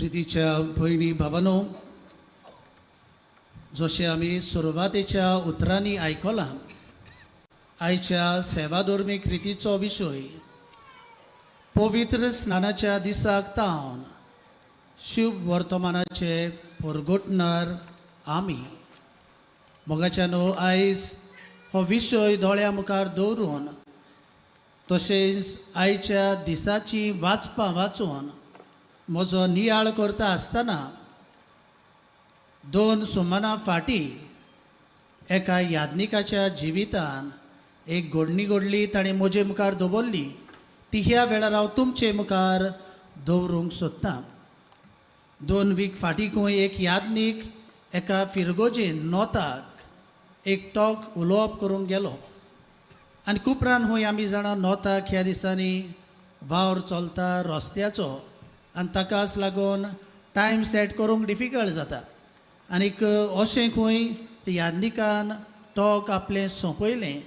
प्रितीच्या भयणी भावांनो, जशें आमी सुरवातेच्या उतरांनी आयकलां, आयच्या सेवाधर्मीक रितीचो विशय पवित्र स्नानाच्या दिसाक तावन शुभ वर्तमानाचे परगोटणार आमी. मोगाच्यानो आयज हो विशय दोळ्या मुखार दवरून तशेंच आयच्या दिसाची वाचपां वाचून म्हजो नियाळ करता आसतना 2 सुमाना फाटीं एका याज्ञिकाच्या जिवितान एक घडणी घडली, ताणें म्हजे मुखार दवरली. ती ह्या वेळार हांव तुमचे मुखार दवरूंक सोदतां. 2 वीक फाटींकूय एक याज्ञीक एका फिरगोजेन नोताक एक टॉक उलोवप करूंक गेलो. आनी उपरांत हूंय आमी जाणा नोताक ह्या दिसांनी वावर चलता रस्त्याचो, आनी ताकाच लागून टायम सेट करूंक डिफिकल्ट जाता. आनीक अशें खंय याज्ञिकान टॉक आपलें सोंपयलें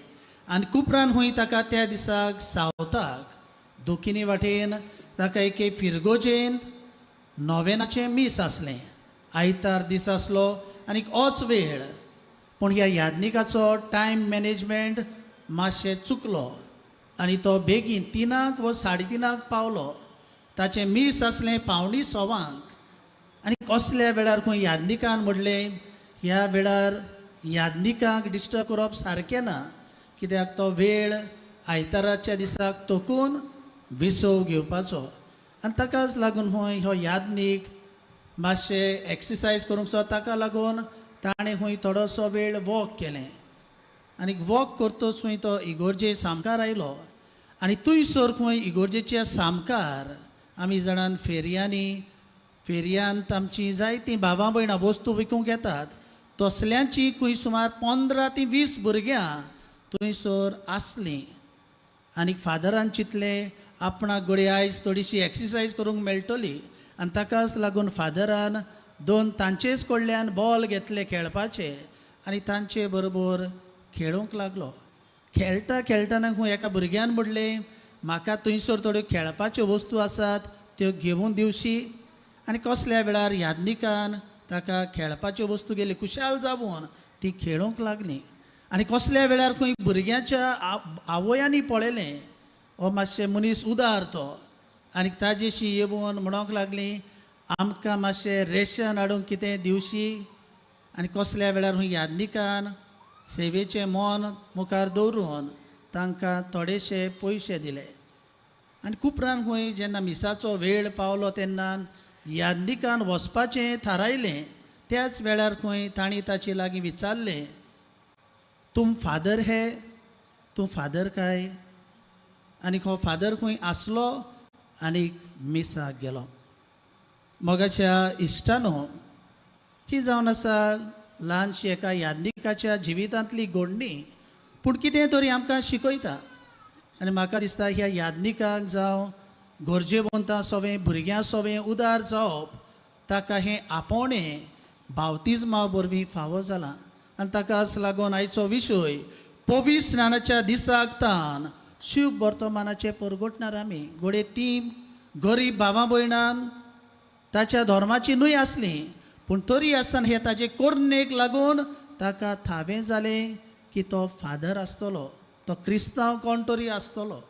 आनी उपरांत हूंय ताका त्या दिसाक सावताक दोखिनी वाटेन ताका एके फिरगोजेन नोवेनाचें मीस आसलें. आयतार दीस आसलो आनीक होच वेळ, पूण ह्या याज्ञिकाचो टायम मॅनेजमेंट मातशें चुकलो आनी तो बेगीन 3 वा 3:30 पावलो. ताचें मीस आसलें 5:45 आनी कसल्या वेळार खंय याज्ञिकान म्हणलें ह्या वेळार याज्ञिकाक डिस्टर्ब करप सारकें ना, कित्याक तो वेळ आयताराच्या दिसाक तोकून विसव घेवपाचो. आनी ताकाच लागून खंय हो याज्ञीक मातशें एक्सरसायज करूंक सो ताका लागून ताणें खंय थोडोसो वेळ वॉक केलें. आनी वॉक करतच खंय तो इगोर्जे सामकार आयलो. आनी थंयसर खंय इगोर्जेच्या सामकार आमी जाणान फेरयांत आमची जायतीं भावां भयणां वस्तू विकूंक येतात, तसल्यांची खंय सुमार 15 ते 20 भुरग्यां थंयसर आसलीं. आनीक फादरान चिंतलें आपणाक घडये आयज थोडीशी एक्सरसायज करूंक मेळटली, आनी ताकाच लागून फादरान 2 तांचेच कडल्यान बॉल घेतले खेळपाचे आनी तांचे बरोबर खेळूंक लागलो. खेळटा खेळटाना खंय एका भुरग्यान म्हणलें म्हाका थंयसर थोड्यो खेळपाच्यो वस्तू आसात त्यो घेवून दिवशी. आनी कसल्या वेळार याज्ञिकान ताका खेळपाच्यो वस्तू गेली खुशाल जावून ती खेळूंक लागली. आनी कसल्या वेळार खंय भुरग्याच्या आवयांनी पळयलें हो मातशें मनीस उदार तो, आनी ताजेशी येवून म्हणोंक लागली आमकां मातशें रेशन हाडूंक कितें दिवशी. आनी कसल्या वेळार खंय याज्ञिकान सेवेचें मन मुखार दवरून तांकां थोडेशे पयशे दिले. आनी उपरांत खंय जेन्ना मिसाचो वेळ पावलो तेन्ना याज्ञिकान वचपाचें थारायलें. त्याच वेळार खंय तांणी ताचे लागीं विचारलें तूं फादर है, तूं फादर काय. आनीक हो फादर खंय आसलो आनीक मिसाक गेलो. मोगाच्या इश्टानो, ही जावन आसा ल्हानशी एका याज्ञिकाच्या जिवितांतली घडणी, पूण कितें तरी आमकां शिकयता. आनी म्हाका दिसता ह्या याज्ञिकाक जावं गरजेवंतां सोवें भुरग्यां सोवें उदार जावप ताका हें आपोवणें बावतिजमा वरवीं फावो जालां. आनी ताकाच लागून आयचो विशय पवित्र स्नानाच्या दिसाक तावन शुभ वर्तमानाचे परगोटणार आमी. घडये तीं गरीब भावां भयणां ताच्या धर्माची न्हय आसलीं, पूण तरी आसतना हे ताजे करणेक लागून ताका थावें जालें की तो फादर आसतलो, तो क्रिस्तांव कोण तरी आसतलो.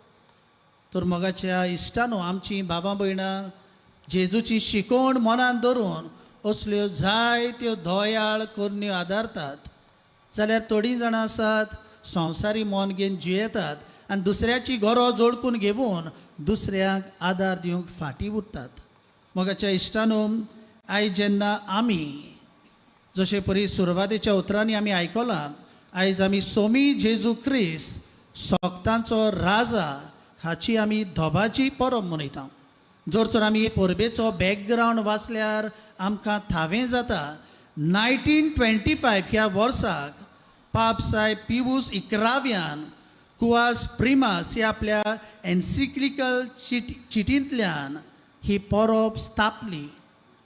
तर मोगाच्या इश्टानो, आमची भावां भयणां जेजूची शिकवण मनान धरून असल्यो जायत्यो दोयाळ करणयो आदारतात, जाल्यार थोडीं जाणां आसात संवसारी मन घेवन जियेतात आनी दुसऱ्याची गरज जोडकून घेवन दुसऱ्याक आदार दिवंक फाटीं उरतात. मोगाच्या इश्टानो, आयज जेन्ना आमी जशें परी सुरवातेच्या उतरांनी आमी आयकलां, आयज आमी सोमी जेजू क्रिस्त सोगतांचो राजा हाची आमी धोबाची परब मनयता. जर तर आमी परबेचो बॅकग्रावंड वाचल्यार आमकां थावें जाता 1925 ह्या वर्साक पाप सायब पिवूस 11व्यान कुआस प्रिमास ह्या आपल्या एन्सिक्लिकल चिटींतल्यान ही परब स्थापली.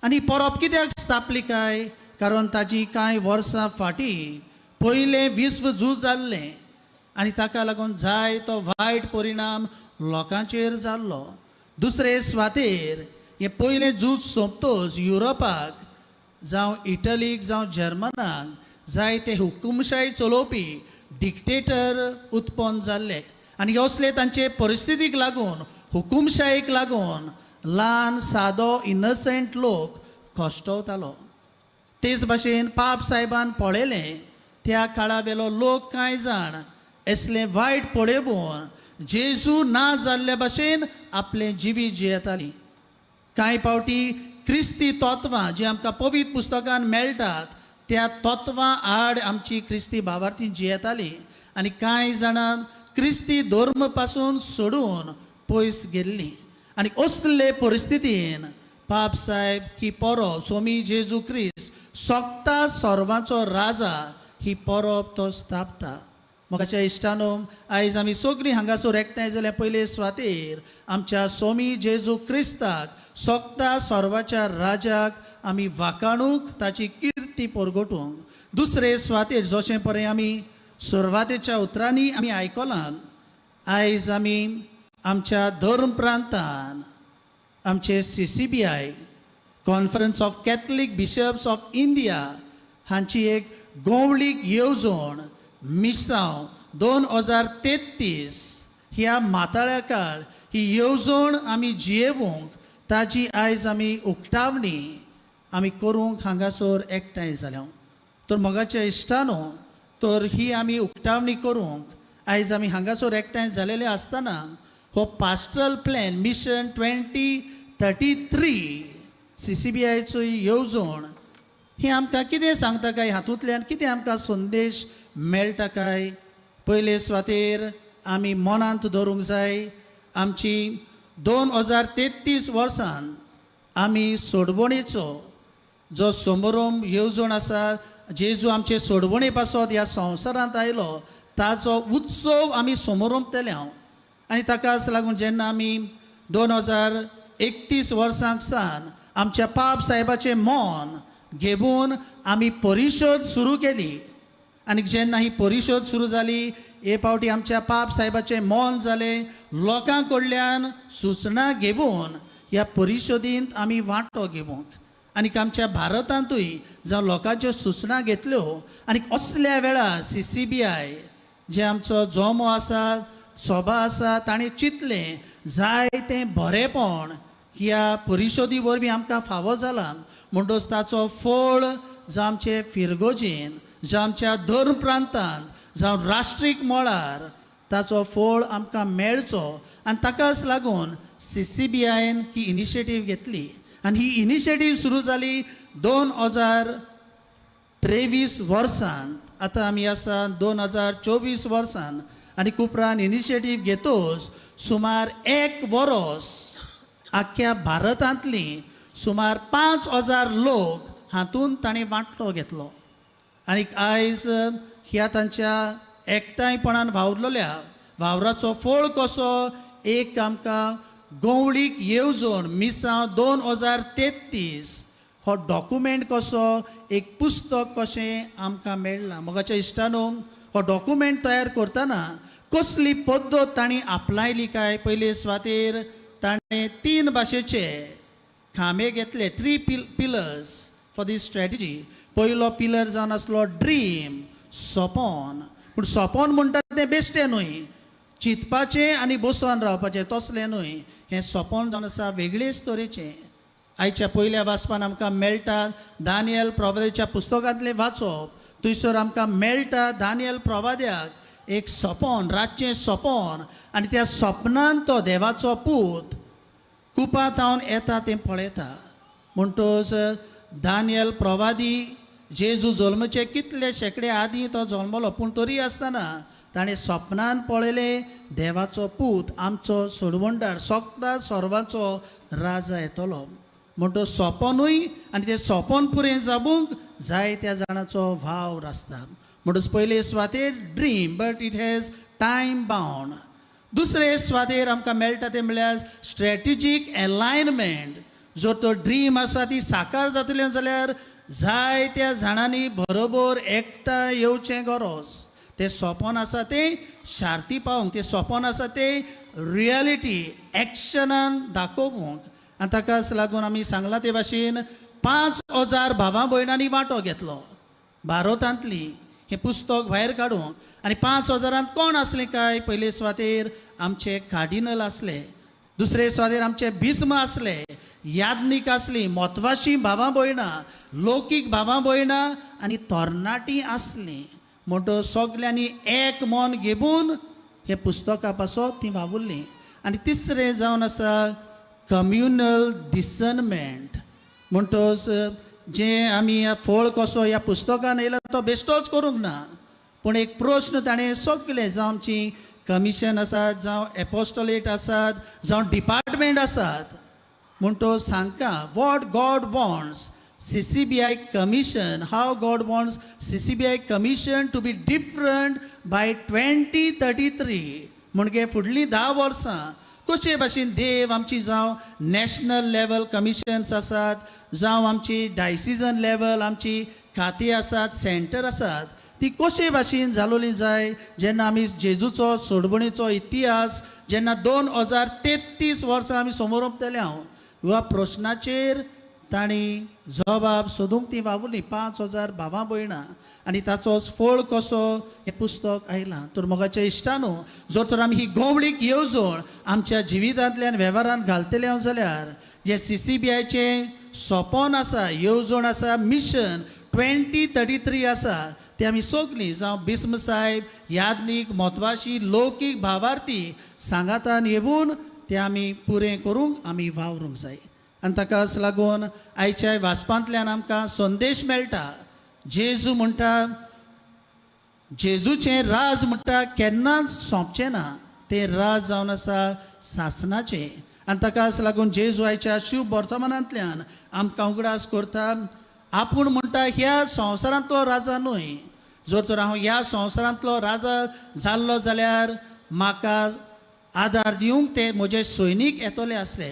आनी परब कित्याक स्थापली काय, कारण ताची कांय वर्सां फाटीं पयलें विश्व झूज जाल्लें आनी ताका लागून जायतो वायट परिणाम लोकांचेर जाल्लो. दुसरे स्वातेर हे पयलें झूज सोंपतोच युरोपाक जावं इटलीक जावं जर्मनाक जायते हुकुमशाही चलोवपी डिक्टेटर उत्पन्न जाल्ले आनी असले तांचे परिस्थितीक लागून हुकुमशाहीक लागून ल्हान सादो इनसंट लोक कश्टवतालो. तेच भाशेन पाप साहेबान पळयलें त्या काळा वेलो लोक कांय जाण असले वायट पळयवून जेजू ना जाल्ले भाशेन आपले जिवीत जियेतालीं. कांय पावटी क्रिस्ती तत्वां जी आमकां पवित्र पुस्तकान मेळटात त्या तत्वां आड आमची क्रिस्ती भावार्थी जियेतालीं आनी कांय जाणां क्रिस्ती धर्म पासून सोडून पयस गेल्लीं. आनी असले परिस्थितीन पाप साहेब ही परब स्वामी जेजू क्रिस्त सोगता सर्वांचो राजा ही परब तो स्थापता. म्हाका इश्टानो आयज आमी सगळीं हांगासर एकठांय जाल्या पयले सुवातेर आमच्या स्वामी जेजू क्रिस्ताक सोगता सर्वाच्या राजाक आमी वाखाणूंक ताची किर्ती परगटूंक. दुसरे सुवातेर जशें पळय आमी सुरवातेच्या उतरांनी आमी आयकलां आयज आमी आमच्या धर्म प्रांतान आमचे CCBI conference of Catholic bishops of India हांची एक गोवळीक येवजण मिसांव 2033 ह्या माताळ्या काळ ही येवजण आमी जियेवूंक ताची आयज आमी उक्तावणी आमी करूंक हांगासर एकठांय जाल्या. तर मोगाच्या इश्टानो तर ही आमी उक्तावणी करूंक आयज आमी हांगासर एकठांय जालेले आसतना हो पास्टरल प्लॅन मिशन 2033 CCBIचो येवजण ही आमकां कितें सांगता काय हातूंतल्यान कितें आमकां संदेश मेळटा काय. पयले सुवातेर आमी मनांत धरूंक जाय आमची 2033 वर्सान आमी सोडवणेचो जो समारंभ येवजण आसा जेजू आमचे सोडवणे पासत ह्या संवसारांत आयलो ताचो उत्सव आमी समारंभ केल्या आनी ताकाच लागून जेन्ना आमी 2031 वर्सांक सावन आमच्या पाप साहेबाचें मन घेवन आमी परिशोध सुरू केली आनी जेन्ना ही परिशोध सुरू जाली हे पावटी आमच्या पाप साहेबाचें मन जालें लोकां कडल्यान सुचना घेवन ह्या परिशोधींत आमी वांटो घेवंक आनी आमच्या भारतांतूय जावं लोकांच्यो सुचना घेतल्यो आनी असल्या वेळार CCBI जे आमचो जोमो आसा सभा आसा ताणें चिंतलें जायतें बरेंपण ह्या परिशोधी वरवीं आमकां फावो जाला म्हणटच ताचो फळ जावं आमचे फिरगोजीन जावं आमच्या धर्म प्रांतांत जावं राष्ट्रीक मळार ताचो फळ आमकां मेळचो आनी ताकाच लागून CCBIन ही इनिशिएटीव घेतली आनी ही इनिशिएटीव सुरू जाली 2023 वर्सान. आतां आमी आसा 2024 वर्सान आनी उपरांत इनिशिएटीव घेतोच सुमार 1 वर्स आख्या भारतांतली सुमार 5000 लोक हातूंत ताणें वांटो घेतलो आनी आयज ह्या तांच्या एकठांयपणान वावरलेल्या वावराचो फळ कसो एक आमकां गोवळीक येवजण मिसांव 2033 हो डॉक्युमेंट कसो एक पुस्तक कशें आमकां मेळ्ळां. मोगाच्या इश्टानो हो डॉक्युमेंट तयार करतना कसली पद्दत तांणी आपलायली काय पयले सुवातेर ताणें 3 भाशेचे खांबे घेतले 3 पिलर्स फॉर दीस स्ट्रॅटेजी. पयलो पिलर जावन आसलो ड्रीम सपन पूण सपन म्हणटा तें बेश्टें न्हय चिंतपाचें आनी बसोन रावपाचें तसलें न्हय हें सपन जावन आसा वेगळेच तरेचें. आयच्या पयल्या वाचपान आमकां मेळटा दानियल प्रवाद्याच्या पुस्तकांतलें वाचप थंयसर आमकां मेळटा दानियल प्रवाद्याक एक सपन रातचें सपन आनी त्या सपनांत तो देवाचो पूत कुपांत हांवन येता तें पळयता. म्हणटच दानियल प्रवादी जेजू जल्मचे कितले शेकडे आदीं तो जल्मलो पूण तरी आसतना ताणें सपनान पळयलें देवाचो पूत आमचो सोडवणदार सोगता सर्वांचो राजा येतलो. म्हणटच सपनूय आनी तें सपन पुरें जावूंक जायत्या जाणांचो वावर आसता. म्हणटच पयले सुवातेर dream but it has time bound. दुसरे सुवातेर आमकां मेळटा तें म्हळ्यार स्ट्रॅटेजीक अलायनमेंट. जर तो ड्रीम आसा ती साकार जातली जाल्यार जायत्या जाणांनी बरोबर एकठांय येवचें गरज. तें सपन आसा तें शार्ती पावोवंक तें सपन आसा तें रियलिटी एक्शनान दाखोवंक आनी ताकाच लागून आमी सांगलां ते भाशेन 5,000 भावां भयणांनी वांटो घेतलो भारतांतली हें पुस्तक भायर काडूंक। आनी 5,000 कोण आसले काय? पयले सुवातेर आमचे कार्डिनल आसले, दुसरे सुवातेर आमचे बिस्म आसले, याज्ञीक आसली, म्हत्वाची भावां भयणां, लौकीक भावां भयणां आनी तरणाटीं आसलीं। म्हणटो सगल्यांनी एक मन घेवन हे पुस्तका पासत तीं वावुरलीं। आनी तिसरें जावन आसा कम्युनल डिसर्नमेंट। म्हणटोच जें आमी फळ कसो ह्या पुस्तकान येयला तो बेश्टोच करूंक ना, पूण एक प्रश्न ताणें सगळे जावं आमची कमिशन आसात, जावं एपोस्टोलेट आसात, जावं डिपार्टमेंट आसात, म्हणटो सांगता what God wants CCBI commission, how God wants CCBI commission to be different by 2033. म्हणजे फुडलीं 10 वर्सां कशे भाशेन देव आमची जावं नॅशनल लेवल कमिशन्स आसात, जावं आमची डायसिजन लेवल आमची खातीं आसात, सेंटर आसात, ती कशे भाशेन जालोली जाय। जेन्ना आमी जेजूचो सोडवणेचो इतिहास जेन्ना 2033 वर्सां आमी समोर उरतले ह्या प्रश्नाचेर तांणी जबाब सोदूंक ती वावुरली 5,000 भावां भयणां। आनी ताचोच फळ कसो हें पुस्तक आयलां। तर मोगाच्या इश्टानो, जर तर आमी ही गंवळीक येवजण आमच्या जिवितांतल्यान वेव्हारांत घालतले जाल्यार जे CCBIचें सोपन आसा, येवजण आसा, मिशन 2033 आसा, ते आमी सगलीं जावं बिस्म साहेब, याज्ञीक, म्हत्वाची, लौकीक भावार्थी सांगातान येवून ते आमी पुरें करूंक आमी वावरूंक जाय। आनी ताकाच लागून आयच्या वाचपांतल्यान आमकां संदेश मेळटा, जेजू म्हणटा जेजूचें राज म्हणटा केन्नाच सोंपचें ना, तें राज जावन आसा सासणाचें। आनी ताकाच लागून जेजू आयच्या शुभ वर्तमानांतल्यान आमकां उगडास करता, आपूण म्हणटा ह्या संवसारांतलो राजा न्हय, जर तर हांव ह्या संवसारांतलो राजा जाल्लो जाल्यार म्हाका आदार दिवंक ते म्हजे सैनीक येतले आसले,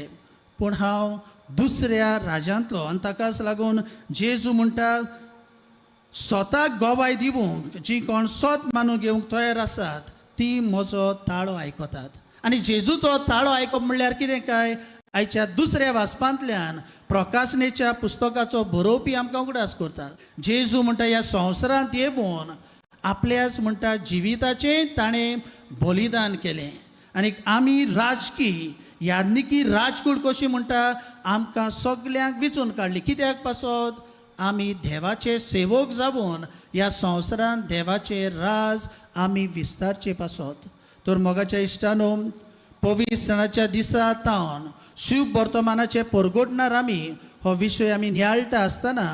पूण हांव दुसऱ्या राज्यांतलो। आनी ताकाच लागून जेजू म्हणटा स्वताक गोवाय दिवंक जी कोण सोत मानून घेवंक तयार आसात ती म्हजो ताळो आयकतात। आनी जेजूचो ताळो आयकप म्हणल्यार कितें काय? आयच्या दुसऱ्या वाचपांतल्यान प्रकाशनेच्या पुस्तकाचो बरोवपी आमकां उगडास करता। जेजू म्हणटा ह्या संवसारांत येवून आपल्याच म्हणटा जिविताचें ताणें बलिदान केलें। आनी आमी राजकी याज्ञिकी राजकूड कशी म्हणटा आमकां सगल्यांक विचून काडली। कित्याक पासत? आमी देवाचे सेवक जावन ह्या संवसारांत देवाचे राज आमी विस्तारचे पासत। तर मोगाच्या इश्टानो, पवित्र सणाच्या दिसा तावन शुभ वर्तमानाचे परगोटणार आमी हो विशय आमी नियाळटा आसतना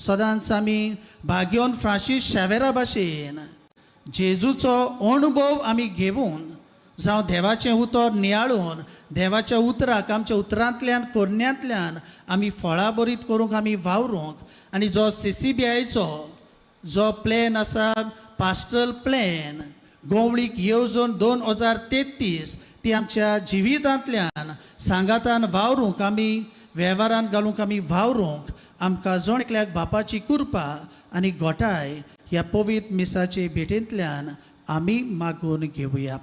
सदांच आमी भाग्योन फ्रांसीस शावेरा भाशेन जेजूचो अणभव आमी घेवन जावं देवाचें उतर नियाळून देवाच्या उतराक आमच्या उतरांतल्यान कोरण्यांतल्यान आमी फळां बरीत करूंक आमी वावरूंक। आनी जो CCBIचो जो प्लॅन आसा, पास्टरल प्लॅन, गंवळीक येवजण 2033, ती आमच्या जिवितांतल्यान सांगातान वावरूंक आमी वेव्हारांत घालूंक आमी वावरूंक आमकां जण एकल्याक बापाची कृपा आनी घोटाय ह्या पवित्र मिसाचे भेटेंतल्यान आमी मागून घेवया।